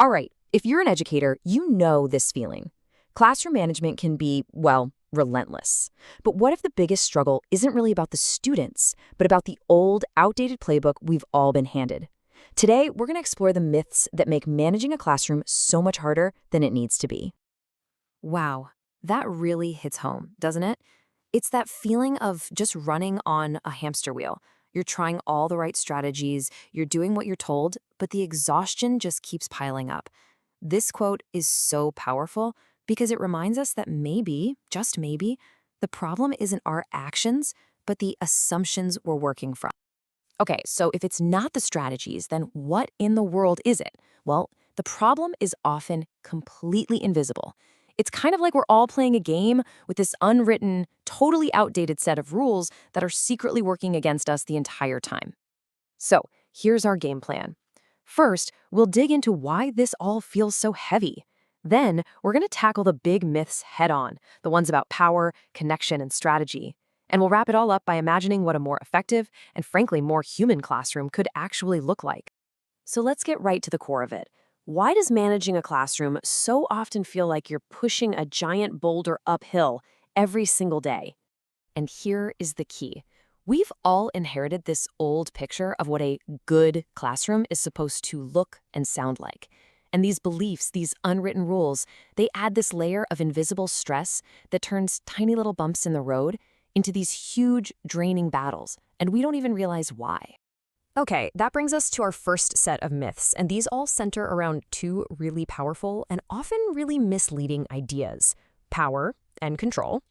All right, if you're an educator, you know this feeling. Classroom management can be, well, relentless. But what if the biggest struggle isn't really about the students, but about the old, outdated playbook we've all been handed? Today, we're going to explore the myths that make managing a classroom so much harder than it needs to be. Wow, that really hits home, doesn't it? It's that feeling of just running on a hamster wheel. You're trying all the right strategies, you're doing what you're told, but the exhaustion just keeps piling up. This quote is so powerful because it reminds us that maybe, just maybe, the problem isn't our actions, but the assumptions we're working from. Okay, so if it's not the strategies, then what in the world is it? Well, the problem is often completely invisible. It's kind of like we're all playing a game with this unwritten, totally outdated set of rules that are secretly working against us the entire time. So, here's our game plan. First, we'll dig into why this all feels so heavy. Then, we're going to tackle the big myths head on, the ones about power, connection, and strategy. And we'll wrap it all up by imagining what a more effective and, frankly, more human classroom could actually look like. So let's get right to the core of it. Why does managing a classroom so often feel like you're pushing a giant boulder uphill every single day? And here is the key. We've all inherited this old picture of what a good classroom is supposed to look and sound like. And these beliefs, these unwritten rules, they add this layer of invisible stress that turns tiny little bumps in the road into these huge, draining battles, and we don't even realize why. Okay, that brings us to our first set of myths, and these all center around two really powerful and often really misleading ideas: power and control.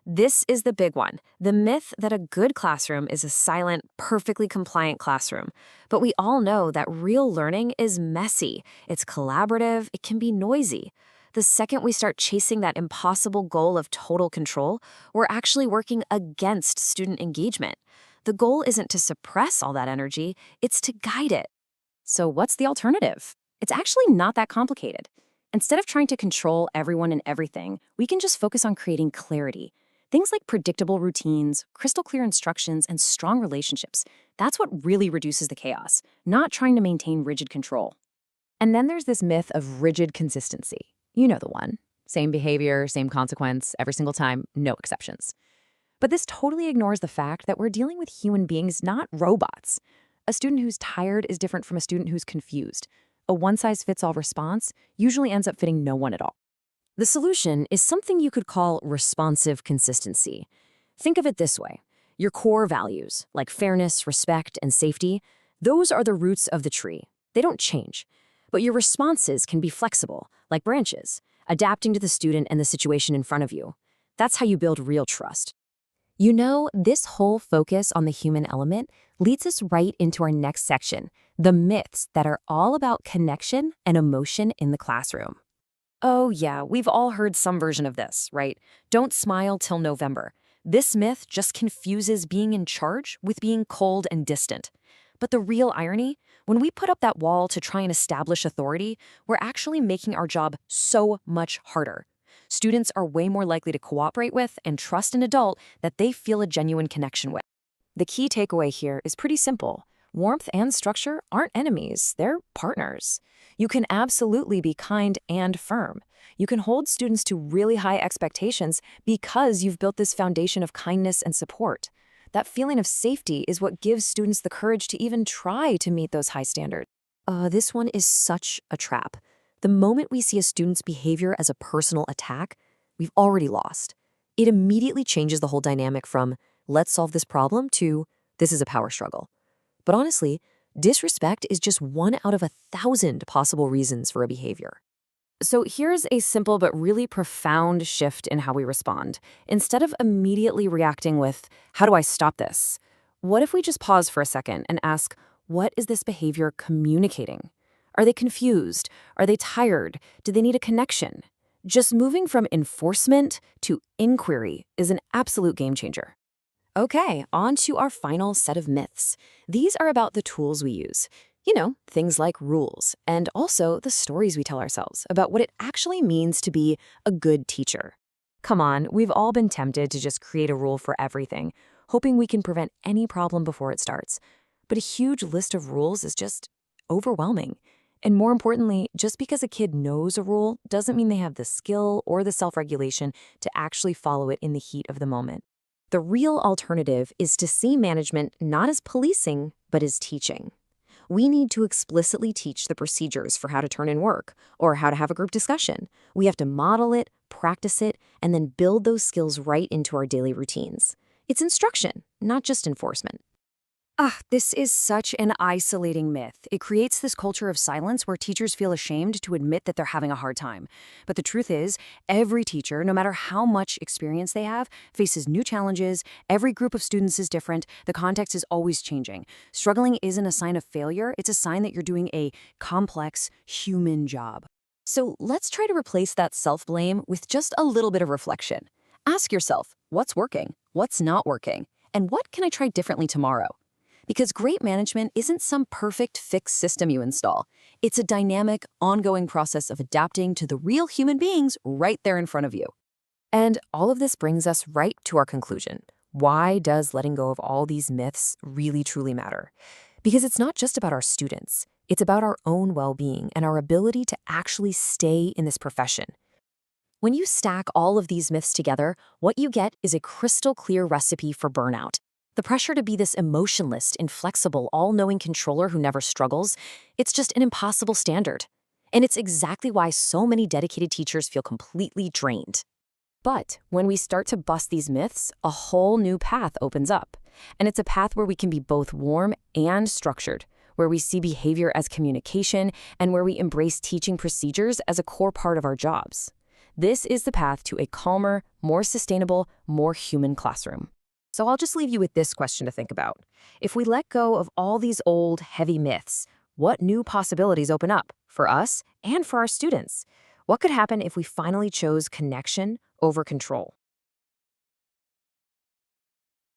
This is the big one. The myth that a good classroom is a silent, perfectly compliant classroom. But we all know that real learning is messy. It's collaborative, it can be noisy. The second we start chasing that impossible goal of total control, we're actually working against student engagement. The goal isn't to suppress all that energy, it's to guide it. So what's the alternative? It's actually not that complicated. Instead of trying to control everyone and everything, we can just focus on creating clarity. Things like predictable routines, crystal clear instructions, and strong relationships. That's what really reduces the chaos, not trying to maintain rigid control. And then there's this myth of rigid consistency. You know the one. Same behavior, same consequence, every single time, no exceptions. But this totally ignores the fact that we're dealing with human beings, not robots. A student who's tired is different from a student who's confused. A one-size-fits-all response usually ends up fitting no one at all. The solution is something you could call responsive consistency. Think of it this way. Your core values, like fairness, respect, and safety, those are the roots of the tree. They don't change. But your responses can be flexible, like branches, adapting to the student and the situation in front of you. That's how you build real trust. You know, this whole focus on the human element leads us right into our next section, the myths that are all about connection and emotion in the classroom. Oh yeah, we've all heard some version of this, right? Don't smile till November. This myth just confuses being in charge with being cold and distant. But the real irony, when we put up that wall to try and establish authority, we're actually making our job so much harder. Students are way more likely to cooperate with and trust an adult that they feel a genuine connection with. The key takeaway here is pretty simple. Warmth and structure aren't enemies, they're partners. You can absolutely be kind and firm. You can hold students to really high expectations because you've built this foundation of kindness and support. That feeling of safety is what gives students the courage to even try to meet those high standards. This one is such a trap. The moment we see a student's behavior as a personal attack, we've already lost. It immediately changes the whole dynamic from, let's solve this problem, to, this is a power struggle. But honestly, disrespect is just one out of 1,000 possible reasons for a behavior. So here's a simple but really profound shift in how we respond. Instead of immediately reacting with, how do I stop this? What if we just pause for a second and ask, what is this behavior communicating? Are they confused? Are they tired? Do they need a connection? Just moving from enforcement to inquiry is an absolute game changer. Okay, on to our final set of myths. These are about the tools we use. You know, things like rules, and also the stories we tell ourselves about what it actually means to be a good teacher. Come on, we've all been tempted to just create a rule for everything, hoping we can prevent any problem before it starts. But a huge list of rules is just overwhelming. And more importantly, just because a kid knows a rule doesn't mean they have the skill or the self-regulation to actually follow it in the heat of the moment. The real alternative is to see management not as policing, but as teaching. We need to explicitly teach the procedures for how to turn in work or how to have a group discussion. We have to model it, practice it, and then build those skills right into our daily routines. It's instruction, not just enforcement. This is such an isolating myth. It creates this culture of silence where teachers feel ashamed to admit that they're having a hard time. But the truth is, every teacher, no matter how much experience they have, faces new challenges. Every group of students is different. The context is always changing. Struggling isn't a sign of failure. It's a sign that you're doing a complex human job. So let's try to replace that self-blame with just a little bit of reflection. Ask yourself, what's working? What's not working? And what can I try differently tomorrow? Because great management isn't some perfect fixed system you install. It's a dynamic, ongoing process of adapting to the real human beings right there in front of you. And all of this brings us right to our conclusion. Why does letting go of all these myths really truly matter? Because it's not just about our students. It's about our own well-being and our ability to actually stay in this profession. When you stack all of these myths together, what you get is a crystal clear recipe for burnout. The pressure to be this emotionless, inflexible, all-knowing controller who never struggles, it's just an impossible standard. And it's exactly why so many dedicated teachers feel completely drained. But when we start to bust these myths, a whole new path opens up. And it's a path where we can be both warm and structured, where we see behavior as communication, and where we embrace teaching procedures as a core part of our jobs. This is the path to a calmer, more sustainable, more human classroom. So I'll just leave you with this question to think about. If we let go of all these old, heavy myths, what new possibilities open up for us and for our students? What could happen if we finally chose connection over control?